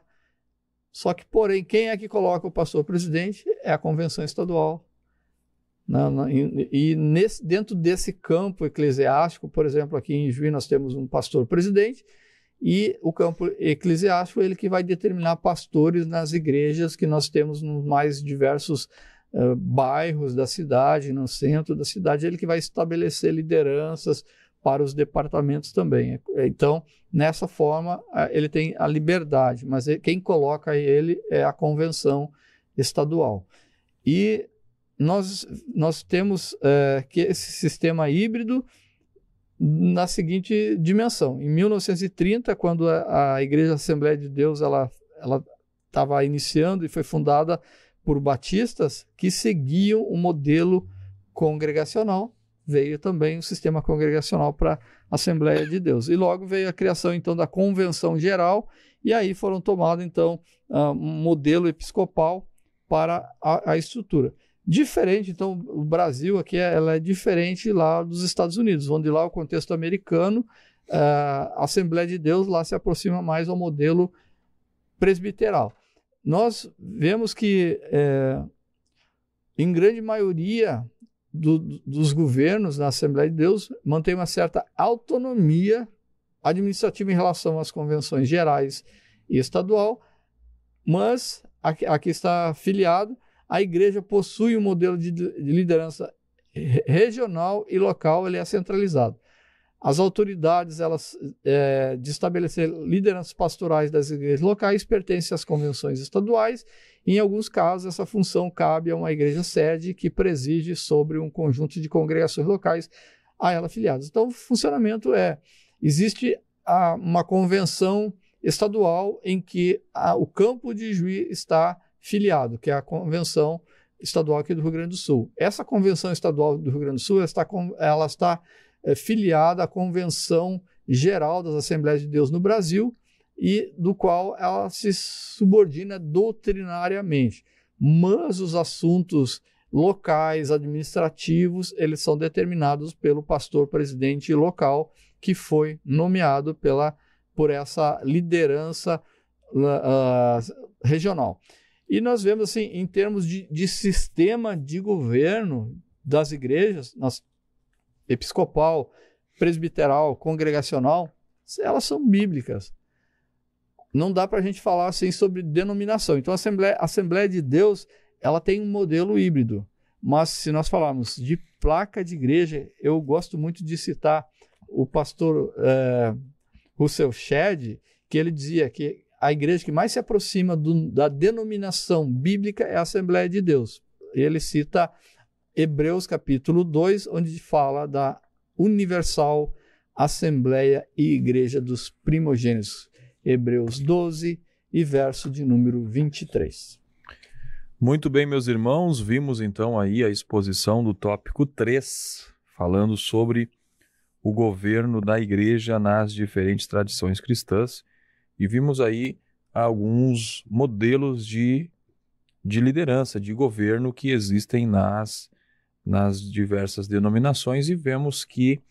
Só que, porém, quem é que coloca o pastor-presidente? É a convenção estadual. E dentro desse campo eclesiástico, por exemplo, aqui em Juí nós temos um pastor-presidente, e o campo eclesiástico é ele que vai determinar pastores nas igrejas que nós temos nos mais diversos bairros da cidade, no centro da cidade, ele que vai estabelecer lideranças para os departamentos também. Então, nessa forma, ele tem a liberdade, mas quem coloca ele é a convenção estadual. E nós temos que esse sistema híbrido na seguinte dimensão. Em 1930, quando a Igreja Assembleia de Deus ela estava iniciando e foi fundada por batistas que seguiam o modelo congregacional, veio também o sistema congregacional para a Assembleia de Deus. E logo veio a criação, então, da Convenção Geral, e aí foram tomados, então, um modelo episcopal para a estrutura. Diferente, então, o Brasil aqui ela é diferente lá dos Estados Unidos, onde lá o contexto americano, a Assembleia de Deus lá se aproxima mais ao modelo presbiteral. Nós vemos que, em grande maioria dos governos na Assembleia de Deus, mantém uma certa autonomia administrativa em relação às convenções gerais e estadual, mas aqui está afiliado, a igreja possui um modelo de liderança regional e local, ele é centralizado. As autoridades de estabelecer lideranças pastorais das igrejas locais pertencem às convenções estaduais. Em alguns casos, essa função cabe a uma igreja sede que preside sobre um conjunto de congregações locais a ela filiadas. Então, o funcionamento existe uma convenção estadual em que o campo de Juí está filiado, que é a convenção estadual aqui do Rio Grande do Sul. Essa convenção estadual do Rio Grande do Sul ela está filiada à Convenção Geral das Assembleias de Deus no Brasil, e do qual ela se subordina doutrinariamente. Mas os assuntos locais, administrativos, eles são determinados pelo pastor presidente local, que foi nomeado por essa liderança regional. E nós vemos, assim, em termos de sistema de governo das igrejas, episcopal, presbiteral, congregacional, elas são bíblicas. Não dá para a gente falar assim sobre denominação. Então, a Assembleia de Deus, ela tem um modelo híbrido. Mas se nós falarmos de placa de igreja, eu gosto muito de citar o pastor Russell Shedd, que ele dizia que a igreja que mais se aproxima da denominação bíblica é a Assembleia de Deus. Ele cita Hebreus capítulo 2, onde fala da universal Assembleia e Igreja dos Primogênitos. Hebreus 12 e verso de número 23. Muito bem, meus irmãos, vimos então aí a exposição do tópico 3, falando sobre o governo da igreja nas diferentes tradições cristãs, e vimos aí alguns modelos de liderança, de governo que existem nas diversas denominações, e vemos que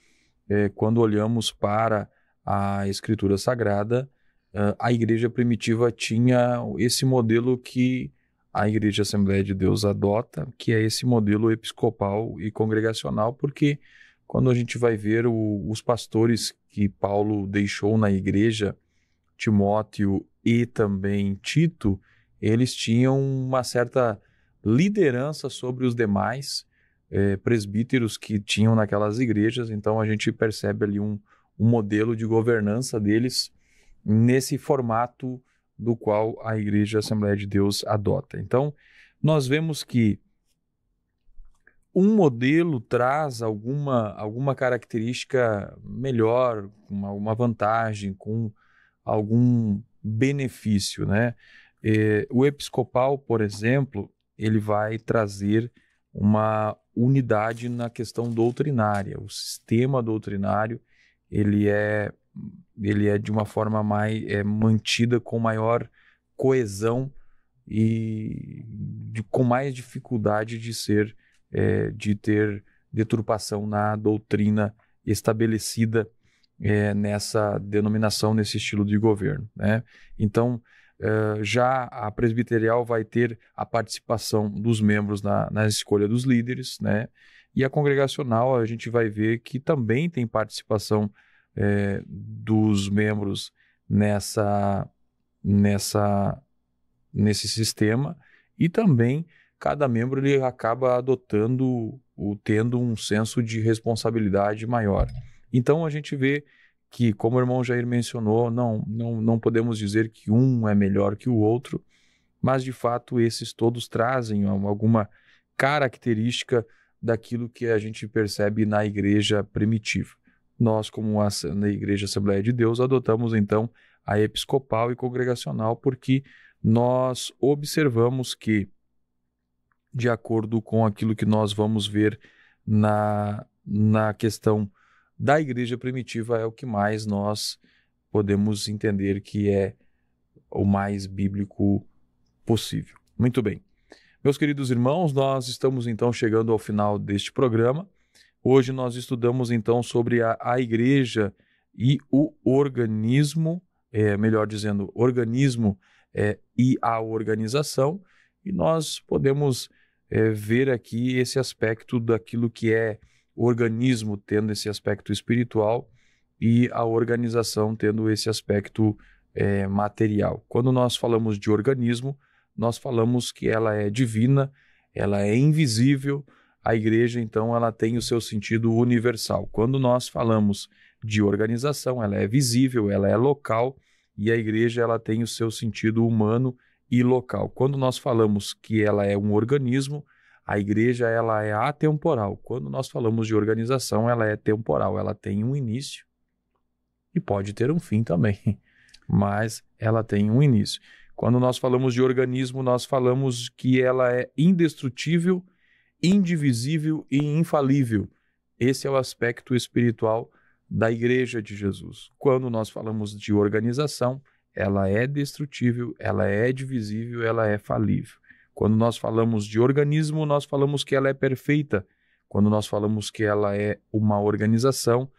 quando olhamos para a Escritura Sagrada, a igreja primitiva tinha esse modelo que a Igreja Assembleia de Deus adota, que é esse modelo episcopal e congregacional, porque quando a gente vai ver os pastores que Paulo deixou na igreja, Timóteo e também Tito, eles tinham uma certa liderança sobre os demais presbíteros que tinham naquelas igrejas. Então a gente percebe ali um modelo de governança deles nesse formato do qual a Igreja Assembleia de Deus adota. Então nós vemos que um modelo traz alguma característica melhor, uma vantagem, com algum benefício, né? O episcopal, por exemplo, ele vai trazer uma unidade na questão doutrinária. O sistema doutrinário ele é de uma forma mais mantida com maior coesão e com mais dificuldade de ter deturpação na doutrina estabelecida nessa denominação, nesse estilo de governo, né? Então, já a presbiterial vai ter a participação dos membros na escolha dos líderes, né? E a congregacional a gente vai ver que também tem participação dos membros nesse sistema, e também cada membro ele acaba tendo um senso de responsabilidade maior. Então a gente vê que, como o irmão Jair mencionou, não podemos dizer que um é melhor que o outro, mas de fato esses todos trazem alguma característica daquilo que a gente percebe na igreja primitiva. Nós, como na Igreja Assembleia de Deus, adotamos então a episcopal e congregacional, porque nós observamos que, de acordo com aquilo que nós vamos ver na questão da igreja primitiva, é o que mais nós podemos entender que é o mais bíblico possível. Muito bem. Meus queridos irmãos, nós estamos então chegando ao final deste programa. Hoje nós estudamos então sobre a igreja e o organismo, melhor dizendo, organismo e a organização, e nós podemos ver aqui esse aspecto daquilo que é o organismo tendo esse aspecto espiritual e a organização tendo esse aspecto material. Quando nós falamos de organismo, nós falamos que ela é divina, ela é invisível. A igreja, então, ela tem o seu sentido universal. Quando nós falamos de organização, ela é visível, ela é local, e a igreja ela tem o seu sentido humano e local. Quando nós falamos que ela é um organismo, a igreja ela é atemporal. Quando nós falamos de organização, ela é temporal, ela tem um início e pode ter um fim também, mas ela tem um início. Quando nós falamos de organismo, nós falamos que ela é indestrutível, indivisível e infalível. Esse é o aspecto espiritual da Igreja de Jesus. Quando nós falamos de organização, ela é destrutível, ela é divisível, ela é falível. Quando nós falamos de organismo, nós falamos que ela é perfeita. Quando nós falamos que ela é uma organização,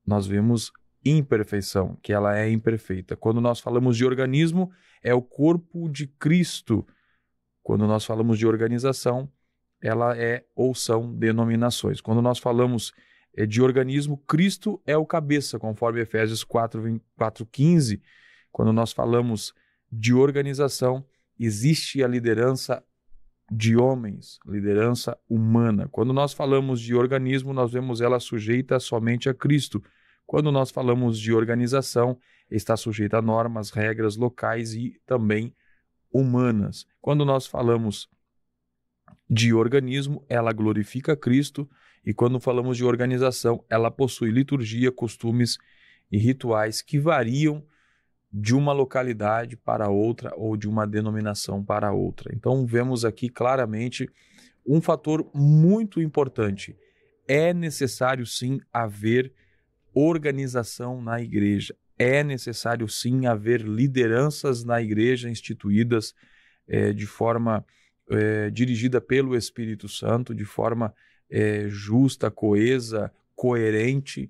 nós vemos imperfeição, que ela é imperfeita. Quando nós falamos de organismo, é o corpo de Cristo. Quando nós falamos de organização, ela é ou são denominações. Quando nós falamos de organismo, Cristo é o cabeça, conforme Efésios 4:15. Quando nós falamos de organização, existe a liderança de homens, liderança humana. Quando nós falamos de organismo, nós vemos ela sujeita somente a Cristo. Quando nós falamos de organização, está sujeita a normas, regras locais e também humanas. Quando nós falamos de organismo, ela glorifica Cristo, e quando falamos de organização, ela possui liturgia, costumes e rituais que variam de uma localidade para outra ou de uma denominação para outra. Então vemos aqui claramente um fator muito importante. É necessário sim haver organização na igreja. É necessário sim haver lideranças na igreja instituídas de forma dirigida pelo Espírito Santo, de forma justa, coesa, coerente.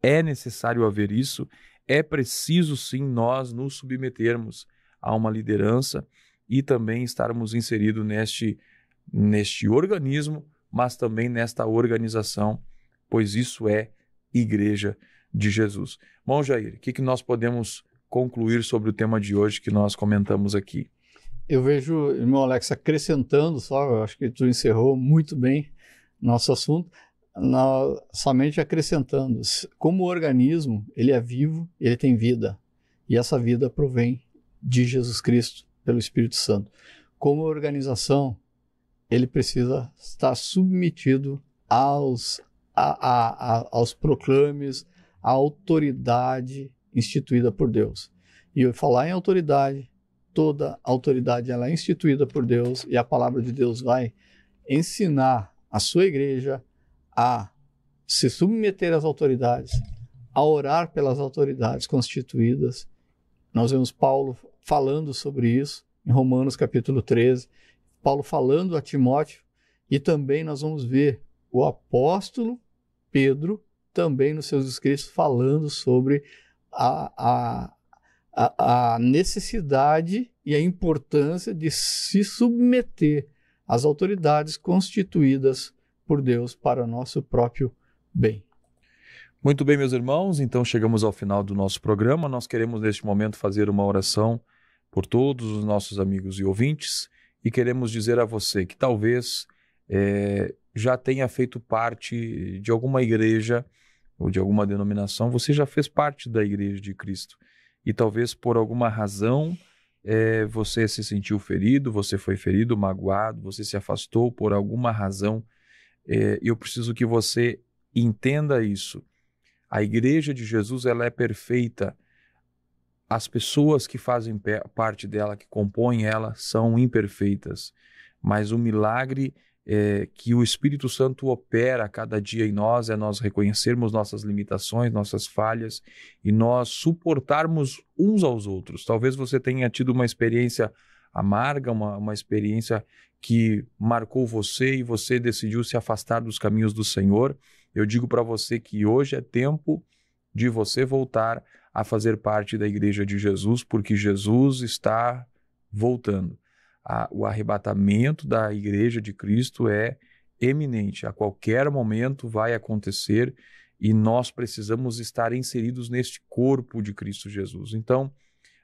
É necessário haver isso. É preciso sim nós nos submetermos a uma liderança e também estarmos inseridos neste organismo, mas também nesta organização, pois isso é Igreja de Jesus. Bom, Jair, o que nós podemos concluir sobre o tema de hoje que nós comentamos aqui? Eu vejo, irmão Alex, acrescentando só, eu acho que tu encerrou muito bem nosso assunto, somente acrescentando, como organismo, ele é vivo, ele tem vida, e essa vida provém de Jesus Cristo, pelo Espírito Santo. Como organização, ele precisa estar submetido aos proclames, à autoridade instituída por Deus. E eu falar em autoridade, toda autoridade ela é instituída por Deus, e a palavra de Deus vai ensinar a sua igreja a se submeter às autoridades, a orar pelas autoridades constituídas. Nós vemos Paulo falando sobre isso em Romanos capítulo 13, Paulo falando a Timóteo, e também nós vamos ver o apóstolo Pedro também nos seus escritos falando sobre a necessidade e a importância de se submeter às autoridades constituídas por Deus para o nosso próprio bem. Muito bem, meus irmãos, então chegamos ao final do nosso programa. Nós queremos neste momento fazer uma oração por todos os nossos amigos e ouvintes e queremos dizer a você que talvez já tenha feito parte de alguma igreja ou de alguma denominação, você já fez parte da Igreja de Cristo e talvez por alguma razão você se sentiu ferido, você foi ferido, magoado, você se afastou por alguma razão. Eu preciso que você entenda isso. A Igreja de Jesus ela é perfeita. As pessoas que fazem parte dela, que compõem ela, são imperfeitas. Mas o milagre que o Espírito Santo opera a cada dia em nós é nós reconhecermos nossas limitações, nossas falhas e nós suportarmos uns aos outros. Talvez você tenha tido uma experiência amarga, uma experiência que marcou você e você decidiu se afastar dos caminhos do Senhor. Eu digo para você que hoje é tempo de você voltar a fazer parte da Igreja de Jesus, porque Jesus está voltando. O arrebatamento da Igreja de Cristo é eminente. A qualquer momento vai acontecer e nós precisamos estar inseridos neste corpo de Cristo Jesus. Então,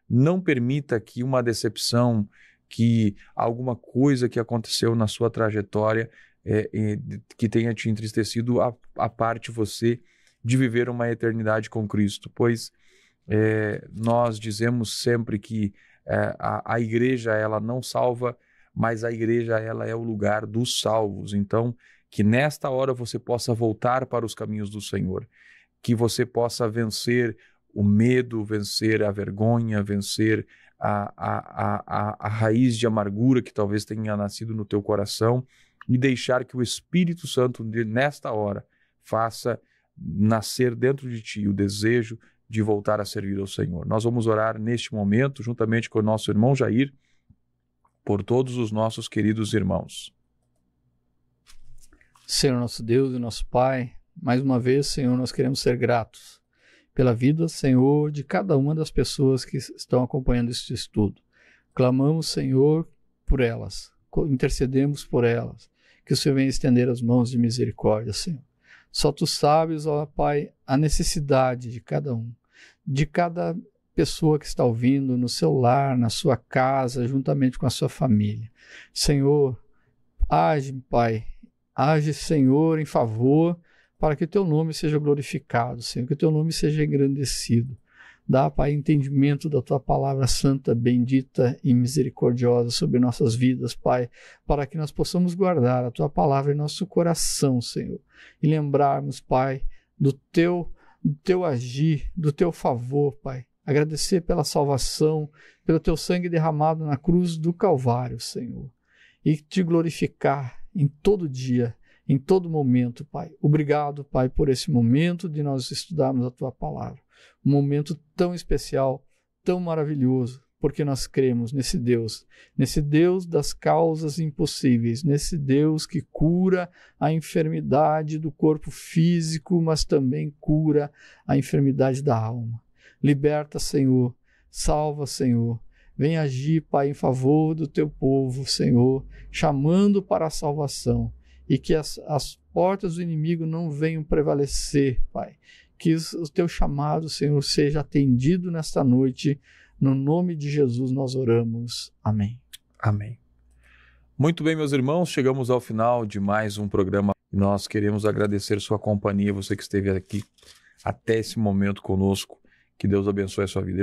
não permita que uma decepção, que alguma coisa que aconteceu na sua trajetória que tenha te entristecido, aparte você de viver uma eternidade com Cristo, pois nós dizemos sempre que a igreja ela não salva, mas a igreja ela é o lugar dos salvos. Então, que nesta hora você possa voltar para os caminhos do Senhor, que você possa vencer o medo, vencer a vergonha, vencer a raiz de amargura que talvez tenha nascido no teu coração e deixar que o Espírito Santo nesta hora faça nascer dentro de ti o desejo de voltar a servir ao Senhor. Nós vamos orar neste momento, juntamente com o nosso irmão Jair, por todos os nossos queridos irmãos. Senhor nosso Deus e nosso Pai, mais uma vez, Senhor, nós queremos ser gratos pela vida, Senhor, de cada uma das pessoas que estão acompanhando este estudo. Clamamos, Senhor, por elas, intercedemos por elas, que o Senhor venha estender as mãos de misericórdia, Senhor. Só Tu sabes, ó Pai, a necessidade de cada um, de cada pessoa que está ouvindo no seu lar, na sua casa, juntamente com a sua família. Senhor, age, Pai, age, Senhor, em favor, para que o Teu nome seja glorificado, Senhor, que o Teu nome seja engrandecido. Dá, Pai, entendimento da Tua palavra santa, bendita e misericordiosa sobre nossas vidas, Pai, para que nós possamos guardar a Tua palavra em nosso coração, Senhor, e lembrarmos, Pai, do Teu agir, do Teu favor, Pai. Agradecer pela salvação, pelo Teu sangue derramado na cruz do Calvário, Senhor, e Te glorificar em todo dia, em todo momento, Pai. Obrigado, Pai, por esse momento de nós estudarmos a Tua palavra. Um momento tão especial, tão maravilhoso, porque nós cremos nesse Deus das causas impossíveis, nesse Deus que cura a enfermidade do corpo físico, mas também cura a enfermidade da alma. Liberta, Senhor, salva, Senhor. Vem agir, Pai, em favor do Teu povo, Senhor, chamando para a salvação. E que as portas do inimigo não venham prevalecer, Pai. Que o Teu chamado, Senhor, seja atendido nesta noite. No nome de Jesus nós oramos. Amém. Amém. Muito bem, meus irmãos, chegamos ao final de mais um programa. Nós queremos agradecer sua companhia, você que esteve aqui até esse momento conosco. Que Deus abençoe a sua vida.